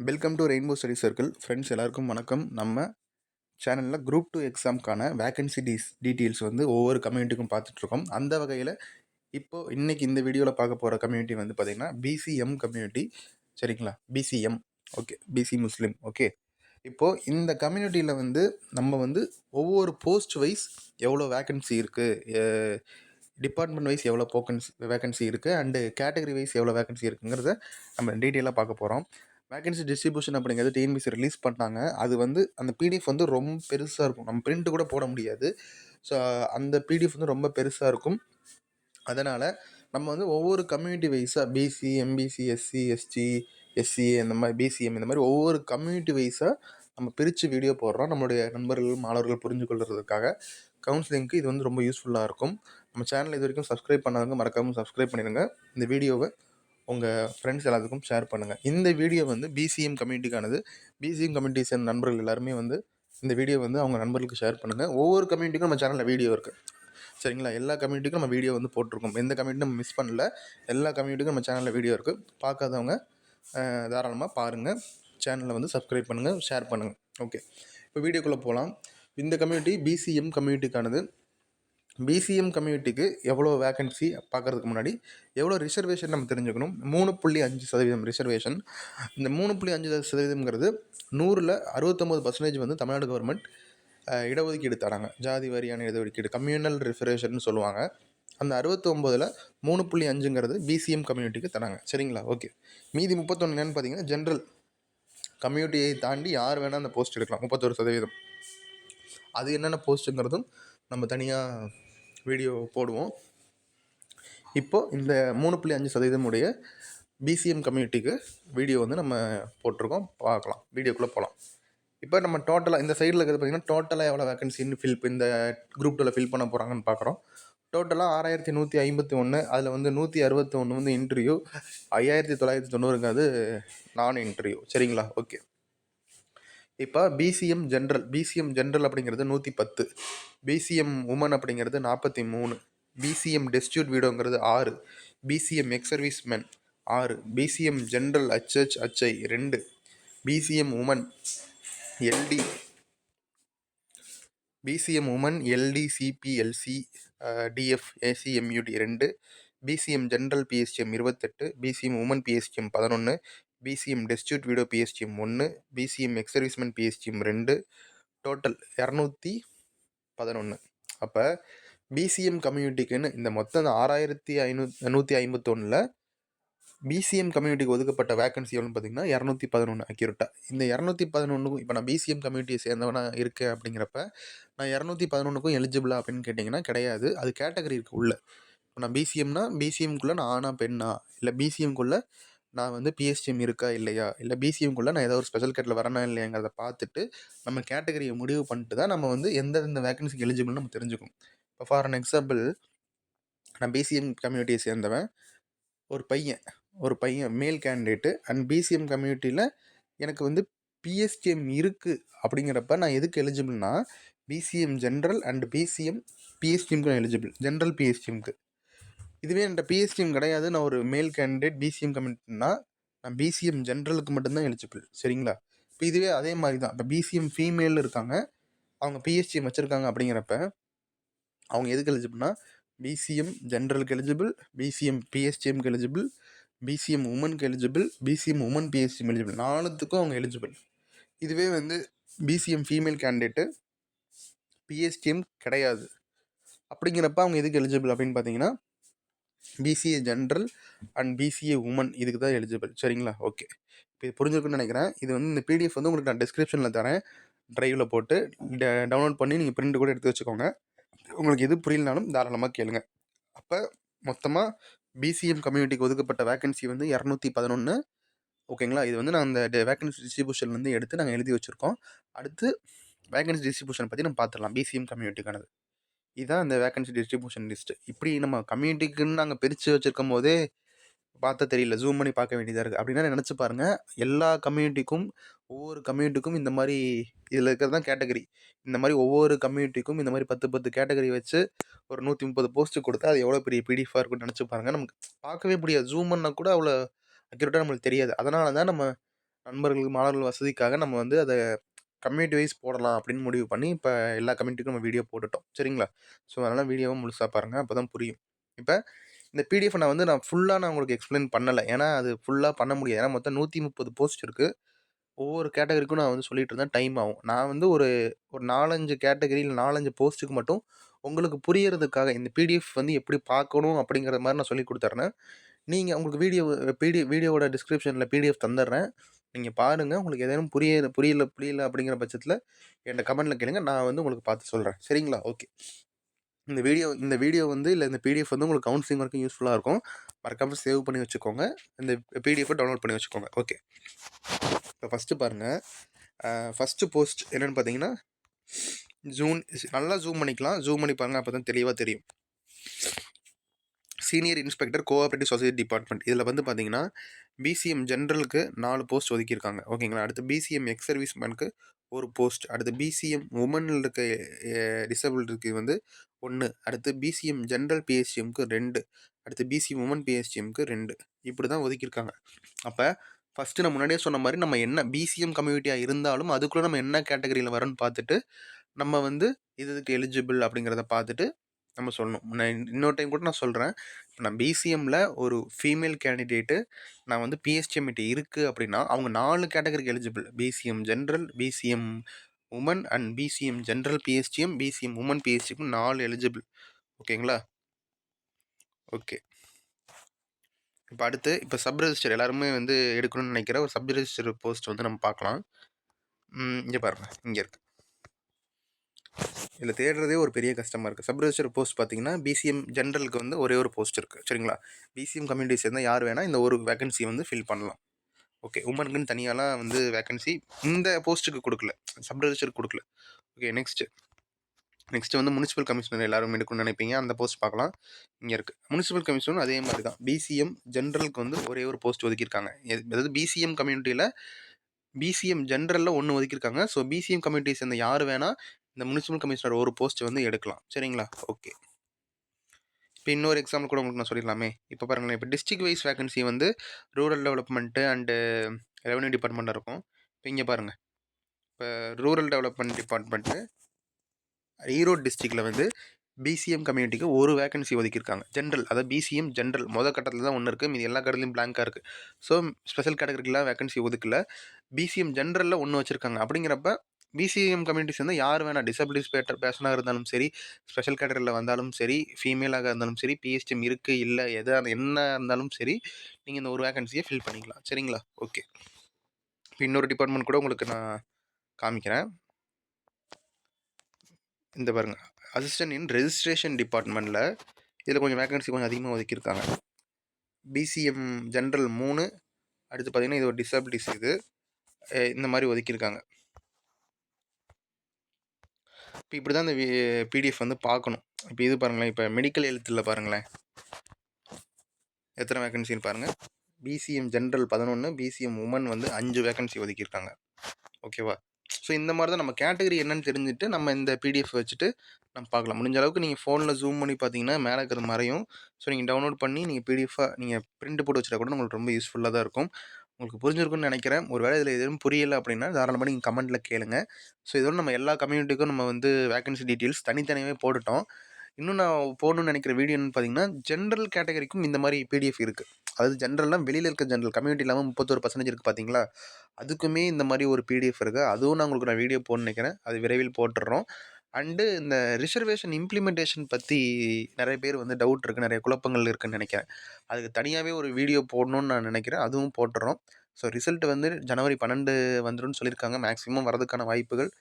Welcome to rainbow study circle. Friends எல்லாருக்கும் வணக்கம். நம்ம சேனலில் குரூப் 2 எக்ஸாமுக்கான வேகன்சி டீட்டெயில்ஸ் வந்து ஒவ்வொரு கம்யூனிட்டிக்கும் பார்த்துட்ருக்கோம். அந்த வகையில் இப்போது இன்றைக்கி இந்த வீடியோவில் பார்க்க போகிற கம்யூனிட்டி வந்து பார்த்திங்கன்னா பிசிஎம் கம்யூனிட்டி. சரிங்களா? பிசிஎம், ஓகே, பிசி முஸ்லீம். ஓகே, இப்போது இந்த கம்யூனிட்டியில் வந்து நம்ம வந்து ஒவ்வொரு போஸ்ட் வைஸ் எவ்வளோ வேகன்சி இருக்குது, டிபார்ட்மெண்ட் வைஸ் எவ்வளோ வேகன்சி இருக்குது, அண்டு கேட்டகரி வைஸ் எவ்வளோ வேகன்சி இருக்குங்கிறத நம்ம டீட்டெயிலாக பார்க்க போகிறோம். வேகன்சி டிஸ்ட்ரிபியூஷன் அப்படிங்கிறது டிஎன்பிசி ரிலீஸ் பண்ணாங்க. அது வந்து அந்த பிடிஎஃப் வந்து ரொம்ப பெருசாக இருக்கும். நம்ம பிரிண்ட் கூட போட முடியாது. ஸோ அந்த பிடிஎஃப் வந்து ரொம்ப பெருசாக இருக்கும். அதனால் நம்ம வந்து ஒவ்வொரு கம்யூனிட்டி வைஸாக BC, MBC, SC, ST, SCA, இந்த மாதிரி பிசிஎம், இந்த மாதிரி ஒவ்வொரு கம்யூனிட்டி வைஸாக நம்ம பிரித்து வீடியோ போடுறோம். நம்மளுடைய நண்பர்கள், மாணவர்கள் புரிஞ்சு கொள்வதற்காக கவுன்சிலிங்க்கு இது வந்து ரொம்ப யூஸ்ஃபுல்லாக இருக்கும். நம்ம சேனல் இது வரைக்கும் சப்ஸ்கிரைப் பண்ணாதவங்க மறக்காமல் சப்ஸ்கிரைப் பண்ணிடுங்க. இந்த வீடியோவை உங்கள் ஃப்ரெண்ட்ஸ் எல்லாத்துக்கும் ஷேர் பண்ணுங்கள். இந்த வீடியோ வந்து பிசிஎம் கம்யூனிட்டிக்கானது. பிசிஎம் கம்யூனிட்டி சேர்ந்த நண்பர்கள் எல்லாருமே வந்து இந்த வீடியோ வந்து அவங்க நண்பர்களுக்கு ஷேர் பண்ணுங்கள். ஒவ்வொரு கம்யூனிட்டிக்கும் நம்ம சேனலில் வீடியோ இருக்குது. சரிங்களா? எல்லா கம்யூனிட்டிக்கும் நம்ம வீடியோ வந்து போட்டிருக்கோம். எந்த கம்யூனிட்டி நம்ம மிஸ் பண்ணல. எல்லா கம்யூனிட்டிக்கும் நம்ம சேனலில் வீடியோ இருக்குது. பார்க்காதவங்க தாராளமாக பாருங்கள். சேனலில் வந்து சப்ஸ்கிரைப் பண்ணுங்கள், ஷேர் பண்ணுங்கள். ஓகே, இப்போ வீடியோக்குள்ளே போகலாம். இந்த கம்யூனிட்டி பிசிஎம் கம்யூனிட்டிக்கானது. பிசிஎம் கம்யூனிட்டிக்கு எவ்வளோ வேகன்சி பார்க்குறதுக்கு முன்னாடி எவ்வளோ ரிசர்வேஷன் நம்ம தெரிஞ்சுக்கணும். 3.5% ரிசர்வேஷன். இந்த 3.5%ங்கிறது 100ல் 69% வந்து தமிழ்நாடு கவர்மெண்ட் இடஒதுக்கீடு தராங்க. ஜாதி வாரியான இடஒதுக்கீடு, கம்யூனல் ரிசர்வேஷன் சொல்லுவாங்க. அந்த 69ல் 3.5ங்கிறது பிசிஎம் கம்யூனிட்டிக்கு தராங்க. சரிங்களா? ஓகே, மீதி 31 என்னென்னு பார்த்தீங்கன்னா ஜென்ரல் கம்யூனிட்டியை தாண்டி யார் வேணால் அந்த போஸ்ட் எடுக்கலாம். 31%. அது என்னென்ன போஸ்ட்டுங்கிறதும் நம்ம தனியாக வீடியோ போடுவோம். இப்போது இந்த 3.5% உடைய பிசிஎம் கம்யூனிட்டிக்கு வீடியோ வந்து நம்ம போட்டிருக்கோம். பார்க்கலாம், வீடியோக்குள்ளே போகலாம். இப்போ நம்ம டோட்டலாக இந்த சைடில் இருக்கிறது பார்த்திங்கன்னா டோட்டலாக எவ்வளோ வேகன்சின்னு இந்த குரூப் 2ல் ஃபில் பண்ண போகிறாங்கன்னு பார்க்குறோம். டோட்டலாக 6151. அதில் வந்து 161 வந்து இன்டர்வியூ, 5990ங்கிறது நான் இன்டர்வியூ. சரிங்களா? ஓகே, இப்போ பிசிஎம் ஜென்ரல் அப்படிங்கிறது 110, பிசிஎம் உமன் அப்படிங்கிறது 43, பிசிஎம் டெஸ்டியூட் வீடோங்கிறது 6, PCM ex service men 6, PCM general HHI 2, PCM women LD, PCM women LD CPLC DF ACMUD 2, PCM general PSTM 28, PCM women PSTM 11, PCM destitute widow PSTM 1, PCM ex servicemen PSTM 2, total 211. அப்போ BCM கம்யூனிட்டிக்குன்னு இந்த மொத்தம் 6151ல் BCM கம்யூனிட்டிக்கு ஒதுக்கப்பட்ட vacancy எவ்வளோன்னு பார்த்தீங்கன்னா 211 அக்யூரேட்டாக. இந்த 211க்கும் இப்போ நான் பிசிஎம் கம்யூனிட்டியை சேர்ந்தவனாக இருக்கேன் அப்படிங்கிறப்ப நான் 211க்கும் எலிஜிபிளா அப்படின்னு கேட்டிங்கன்னா கிடையாது. அது கேட்டகரி இருக்குது உள்ள. இப்போ நான் பிசிஎம்னா பிசிஎம்குள்ளே நான் ஆனா பெண்ணா, இல்லை பிசிஎம்குள்ளே நான் வந்து பிஎஸ்டிஎம் இருக்கா இல்லையா, இல்லை பிசிஎம்குள்ளே நான் ஏதாவது ஒரு ஸ்பெஷல் கேட்டில் வரேனா இல்லையாங்கிறத பார்த்துட்டு நம்ம கேட்டகரியை முடிவு பண்ணிட்டு தான் நம்ம வந்து எந்தெந்த வேகன்சிக்கு எலிஜிபிள்னு நம்ம தெரிஞ்சுக்கணும். இப்போ ஃபார் அன் எக்ஸாம்பிள், நான் பிசிஎம் கம்யூனிட்டியை சேர்ந்தவன், ஒரு பையன் மேல் கேண்டிடேட்டு, அண்ட் பிசிஎம் கம்யூனிட்டியில் எனக்கு வந்து பிஎஸ்டிஎம் இருக்குது அப்படிங்கிறப்ப நான் எதுக்கு எலிஜிபிள்னா பிசிஎம் ஜென்ரல் அண்ட் பிசிஎம் பிஎஸ்டிஎம்க்கு நான் எலிஜிபிள். ஜென்ரல் பிஎஸ்டிஎம்க்கு. இதுவே என்கிட்ட பிஎஸ்டிஎம் கிடையாது, நான் ஒரு மேல் கேண்டிடேட் பிசிஎம் கம்யூனிட்டினா நான் பிசிஎம் ஜென்ரலுக்கு மட்டும்தான் எலிஜிபிள். சரிங்களா? இப்போ இதுவே அதே மாதிரி தான். இப்போ பிசிஎம் ஃபீமேல் இருக்காங்க, அவங்க பிஎஸ்டிஎம் வச்சுருக்காங்க அப்படிங்கிறப்ப அவங்க எதுக்கு எலிஜிபிள்னா பிசிஎம் ஜென்ரலுக்கு எலிஜிபிள், பிசிஎம் பிஎஸ்டிஎம்க்கு எலிஜிபிள், பிசிஎம் உமனுக்கு eligible, PCM women PSTM eligible. 4த்துக்கும் அவங்க எலிஜிபிள். இதுவே வந்து பிசிஎம் ஃபீமேல் கேண்டிடேட்டு பிஎஸ்டிஎம் கிடையாது அப்படிங்கிறப்ப அவங்க எதுக்கு எலிஜிபிள் அப்படின்னு பார்த்தீங்கன்னா BCA general and BCA women இதுக்கு தான் எலிஜிபிள். சரிங்களா? ஓகே, இப்போ இது புரிஞ்சிருக்குன்னு நினைக்கிறேன். இது வந்து இந்த பிடிஎஃப் வந்து உங்களுக்கு நான் டிஸ்கிரிப்ஷனில் தரேன். ட்ரைவில் போட்டு டவுன்லோட் பண்ணி நீங்கள் பிரிண்ட் கூட எடுத்து வச்சுக்கோங்க. உங்களுக்கு எது புரியலனாலும் தாராளமாக கேளுங்க. அப்போ மொத்தமாக பிசிஎம் கம்யூனிட்டிக்கு ஒதுக்கப்பட்ட வேகன்சி வந்து 211. ஓகேங்களா? இது வந்து நான் அந்த வேகன்சி டிஸ்ட்ரிபியூஷன்லேருந்து எடுத்து நாங்கள் எழுதி வச்சுருக்கோம். அடுத்து வேகன்சி டிஸ்ட்ரிபியூஷன் பற்றி நம்ம பார்த்துடலாம். பிசிஎம் கம்யூனிட்டிக்கானது இதுதான் இந்த வேகன்சி டிஸ்ட்ரிபியூஷன் லிஸ்ட்டு. இப்படி நம்ம கம்யூனிட்டிக்குன்னு நாங்கள் பிரித்து வச்சுருக்கும் போதே பார்த்தா தெரியல, ஜூம் பண்ணி பார்க்க வேண்டியதாக இருக்குது. அப்படின்னா நினச்சி பாருங்கள், எல்லா கம்யூனிட்டிக்கும் ஒவ்வொரு கம்யூனிட்டிக்கும் இந்த மாதிரி இதில் இருக்கிறது தான் கேட்டகரி. இந்த மாதிரி ஒவ்வொரு கம்யூனிட்டிக்கும் இந்த மாதிரி 10 கேட்டகரி வச்சு ஒரு 130 போஸ்ட்டு கொடுத்தா அது எவ்வளோ பெரிய பிடிஎஃபாக இருக்குன்னு நினச்சி பாருங்கள். நமக்கு பார்க்கவே முடியாது, ஜூம் பண்ணால் கூட அவ்வளோ அக்யூரேட்டாக நம்மளுக்கு தெரியாது. அதனால தான் நம்ம நண்பர்களுக்கு, மாணவர்கள் வசதிக்காக நம்ம வந்து அத கம்யூனிட்டி வைஸ் போடலாம் அப்படின்னு முடிவு பண்ணி, இப்ப எல்லா கம்யூனிட்டிக்கும் நம்ம வீடியோ போட்டுட்டோம். சரிங்களா? ஸோ, அதனால வீடியோவ முழுசா பாருங்க. அப்பதான் புரியும். இப்ப இந்த பிடிஎஃப் நான் ஃபுல்லா உங்களுக்கு எக்ஸ்ப்ளைன் பண்ணல. ஏன்னா, அது ஃபுல்லா பண்ண முடியாது. ஏன்னா, மொத்தம் 130 போஸ்ட் இருக்கு. ஒவ்வொரு கேட்டகரிக்கும் நான் வந்து சொல்லிட்டு இருந்தேன். டைம் ஆகும். நான் வந்து ஒரு ஒரு 4, 5 கேட்டகரி இல்ல 4, 5 போஸ்ட்டுக்கு மட்டும் உங்களுக்கு புரியறதுக்காக இந்த பிடிஎஃப் வந்து எப்படி பார்க்கணும் அப்படிங்கிற மாரி நான் சொல்லிக் குடுத்துர்றேன். நீங்க உங்களுக்கு வீடியோவோட டிஸ்கிரிப்ஷன்ல பிடிஎஃப் தந்துர்றேன். நீங்க பாருங்க. உங்களுக்கு ஏதேனும் புரியல அப்படிங்கிற பட்சத்தில என்ட்ட கமெண்ட்ல கேளுங்க. நான் வந்து உங்களுக்கு பார்த்து சொல்றேன். சரிங்களா? ஓகே. இந்த வீடியோ வந்து இல்ல இந்த பிடிஎஃப் வந்து உங்களுக்கு கவுன்சிலிங் வரைக்கும் யூஸ்ஃபுல்லா இருக்கும். மறக்காம சேவ் பண்ணி வச்சுக்கோங்க. இந்த பிடிஎஃப்ப டவுன்லோட் பண்ணி வச்சுக்கோங்க. ஓகே. இப்போ ஃபர்ஸ்ட்டு பாருங்க. ஃபர்ஸ்ட்டு போஸ்ட் என்னன்னு பார்த்தீங்கன்னா, நல்லா ஜூம் பண்ணிக்கலாம். ஜூம் பண்ணி பாருங்க. அப்பதான் தெளிவா தெரியும். Senior inspector cooperative society department. இதில வந்து பார்த்தீங்கன்னா, பிசிஎம் ஜெனரலுக்கு 4 போஸ்ட் ஒதுக்கியிருக்காங்க. ஓகேங்களா? அடுத்து பிசிஎம் எக்ஸ் சர்வீஸ் மேனுக்கு 1 போஸ்ட். அடுத்து பிசிஎம் உமன்ல இருக்க டிசேபிள்டுக்கு வந்து 1. அடுத்து பிசிஎம் ஜெனரல் பிஎஸ்டிஎம்க்கு 2. அடுத்து பிசிஎம் உமன் பிஎஸ்டிஎம்க்கு 2. இப்படி தான் ஒதுக்கியிருக்காங்க. அப்ப ஃபர்ஸ்ட்டு நான் முன்னாடியே சொன்ன மாரி நம்ம என்ன பிசிஎம் கம்யூனிட்டியா இருந்தாலும், அதுக்குள்ள நம்ம என்ன கேட்டகரியில வரோன்னு பார்த்துட்டு, நம்ம வந்து இதுக்கு எலிஜிபிள் அப்படிங்கிறத பார்த்துட்டு நம்ம சொல்லணும். நான் இன்னொரு டைம் கூட நான் சொல்றேன். இப்ப நான் பிசிஎம்ல ஒரு ஃபீமேல் கேண்டிடேட்டு நான் வந்து பிஎஸ்டிஎம் இருக்கு அப்படின்னா, அவங்க 4 கேட்டகரிக்கு eligible. BCM general, BCM women and BCM general PSTM, BCM women PSTM 4 eligible. ஓகேங்களா? ஓகே. இப்ப சப் ரெஜிஸ்டர் எல்லாருமே வந்து எடுக்கணும்னு நினைக்கிற ஒரு சப் ரெஜிஸ்டர் போஸ்ட் வந்து நம்ம பார்க்கலாம். இங்க பாருங்க. இங்க இருக்கு. இதில தேடுறதே ஒரு பெரிய கஷ்டமா இருக்கு. சப் ரெஜிஸ்டர் போஸ்ட் பார்த்தீங்கன்னா, பிசிஎம் ஜெனரலுக்கு வந்து ஒரே ஒரு போஸ்ட் இருக்கு. சரிங்களா? பிசிஎம் கம்யூனிட்டி சேர்ந்தா யார் வேணா இந்த ஒரு வேக்கன்சி வந்து ஃபில் பண்ணலாம். ஓகே. உமனுக்குன்னு தனியாலாம் வந்து வேக்கன்சி இந்த போஸ்ட்டுக்கு குடுக்கல. சப் ரெஜிஸ்டருக்கு குடுக்கல. ஓகே. நெக்ஸ்ட் வந்து முனிசிபல் கமிஷனர் எல்லாரும் எடுக்கணும்னு நினைப்பீங்க. அந்த போஸ்ட் பார்க்கலாம். இங்க இருக்கு. முனிசிபல் கமிஷனரும் அதே மாரி தான். பிசிஎம் ஜெனரலுக்கு வந்து ஒரே ஒரு போஸ்ட் ஒதுக்கியிருக்காங்க. அதாவது பிசிஎம் கம்யூனிட்டில பிசிஎம் ஜெனரல்ல 1 ஒதுக்கியிருக்காங்க. ஸோ பிசிஎம் கம்யூனிட்டிய சேர்ந்த யார் வேணா இந்த முனிசிபல் கமிஷனர் ஒரு போஸ்ட் வந்து எடுக்கலாம். சரிங்களா? ஓகே. இப்போ இன்னொரு எக்ஸாம்பிள் கூட உங்களுக்கு நான் சொல்லிடலாமே. இப்போ பாருங்களேன். இப்போ டிஸ்ட்ரிக்ட் வைஸ் வேக்கன்சி வந்து ரூரல் டெவலப்மெண்ட்டு அண்டு ரெவென்யூ டிபார்ட்மெண்ட்ல இருக்கும். இப்போ இங்க பாருங்க. இப்போ ரூரல் டெவலப்மெண்ட் டிபார்ட்மெண்ட்டு ஈரோடு டிஸ்ட்ரிக்ட்ல வந்து பிசிஎம் கம்யூனிட்டிக்கு ஒரு வேக்கன்சி ஒதுக்கியிருக்காங்க. ஜென்ரல் அதாவது பிசிஎம் ஜென்ரல் கட்டத்தில் தான் 1 இருக்கு. மீதி எல்லா கட்டத்துலயும் பிளாங்காக இருக்குது. ஸோ ஸ்பெஷல் கேட்டகரிக்கெலாம் வேக்கன்சி ஒதுக்கல. பிசிஎம் ஜென்ரலில் 1 வச்சுருக்காங்க. அப்படிங்கிறப்ப பிசிஎம் கம்யூனிட்டி சேர்ந்து யார் வேணா டிசபிலிட்டிஸ் பேர்சனாக இருந்தாலும் சரி, ஸ்பெஷல் கேட்டகரியில் வந்தாலும் சரி, ஃபீமேலாக இருந்தாலும் சரி, பிஎஸ்டிஎம் இருக்குது இல்லை என்ன இருந்தாலும் சரி, நீங்கள் இந்த ஒரு வேக்கன்சியை ஃபில் பண்ணிக்கலாம். சரிங்களா? ஓகே. இப்போ இன்னொரு டிபார்ட்மெண்ட் கூட உங்களுக்கு நான் காமிக்கிறேன். இந்த பாருங்க. அசிஸ்டன்ட் இன் ரெஜிஸ்ட்ரேஷன் டிபார்ட்மெண்ட்டில் இதில் கொஞ்சம் வேக்கன்சி கொஞ்சம் அதிகமாக ஒதுக்கியிருக்காங்க. BCM general 3. அடுத்து பார்த்தீங்கன்னா இது ஒரு டிசபிலிட்டிஸ் இது. இந்த மாதிரி ஒதுக்கியிருக்காங்க. இப்போ இப்படி தான் இந்த பிடிஎஃப் வந்து பார்க்கணும். இப்போ இது பாருங்களேன். இப்போ மெடிக்கல் ஹெல்த்தில் பாருங்களேன். எத்தனை வேக்கன்சின்னு பாருங்கள். பிசிஎம் ஜென்ரல் 11, பிசிஎம் உமன் வந்து 5 வேக்கன்சி ஒதுக்கியிருக்காங்க. ஓகேவா? ஸோ இந்த மாதிரி தான் நம்ம கேட்டகரி என்னன்னு தெரிஞ்சுட்டு நம்ம இந்த பிடிஎஃப் வச்சுட்டு நம்ம பார்க்கலாம். முடிஞ்ச அளவுக்கு நீங்கள் ஃபோனில் ஜூம் பண்ணி பார்த்தீங்கன்னா மேலே இருக்கிறது மறையும். ஸோ நீங்கள் டவுன்லோட் பண்ணி நீங்கள் பிடிஎஃபாக நீங்கள் பிரிண்ட் போட்டு வச்சுட்டா கூட உங்களுக்கு ரொம்ப யூஸ்ஃபுல்லாக தான் இருக்கும். உங்களுக்கு புரிஞ்சிருக்கும்னு நினைக்கிறேன். ஒரு வேளை இதில் எதுவும் புரியலை அப்படின்னா தாராளமாக நீங்கள் கமெண்ட்டில் கேளுங்க. ஸோ இதோட நம்ம எல்லா கம்யூனிட்டிக்கும் நம்ம வந்து வேக்கன்சி டீட்டெயில்ஸ் தனித்தனியாகவே போட்டுட்டோம். இன்னும் நான் போடணும்னு நினைக்கிற வீடியோ என்னன்னு பார்த்தீங்கன்னா, ஜென்ரல் கேட்டகரிக்கும் இந்த மாதிரி பிடிஎஃப் இருக்குது. அதாவது ஜென்ரல்னால் வெளியில் இருக்க ஜென்ரல் கம்யூனிட்டி இல்லாமல் 31% இருக்குது பார்த்தீங்களா? அதுக்குமே இந்த மாதிரி ஒரு பிடிஎஃப் இருக்குது. அதுவும் நான் வீடியோ போடணும்னு நினைக்கிறேன். அது விரைவில் போட்டுடுறோம். அண்டு இந்த ரிசர்வேஷன் இம்ப்ளிமெண்டேஷன் பற்றி நிறைய பேர் வந்து டவுட் இருக்குது, நிறைய குழப்பங்கள் இருக்குதுன்னு நினைக்கிறேன். அதுக்கு தனியாகவே ஒரு வீடியோ போடணும்னு நான் நினைக்கிறேன். அதுவும் போட்டுடுறோம். ஸோ ரிசல்ட் வந்து ஜனவரி 12 வந்துரும்னு சொல்லியிருக்காங்க. மேக்ஸிமம் வரதுக்கான வாய்ப்புகள்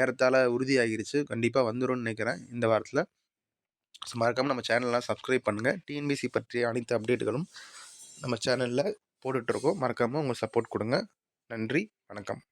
ஏறத்தாழ உறுதியாகிருச்சு. கண்டிப்பாக வந்துரும்னு நினைக்கிறேன் இந்த வாரத்தில். ஸோ மறக்காமல் நம்ம சேனல்லாம் சப்ஸ்கிரைப் பண்ணுங்கள். டிஎன்பிசி பற்றிய அனைத்து அப்டேட்டுகளும் நம்ம சேனலில் போட்டுட்ருக்கோம். மறக்காமல் உங்கள் சப்போர்ட் கொடுங்க. நன்றி, வணக்கம்.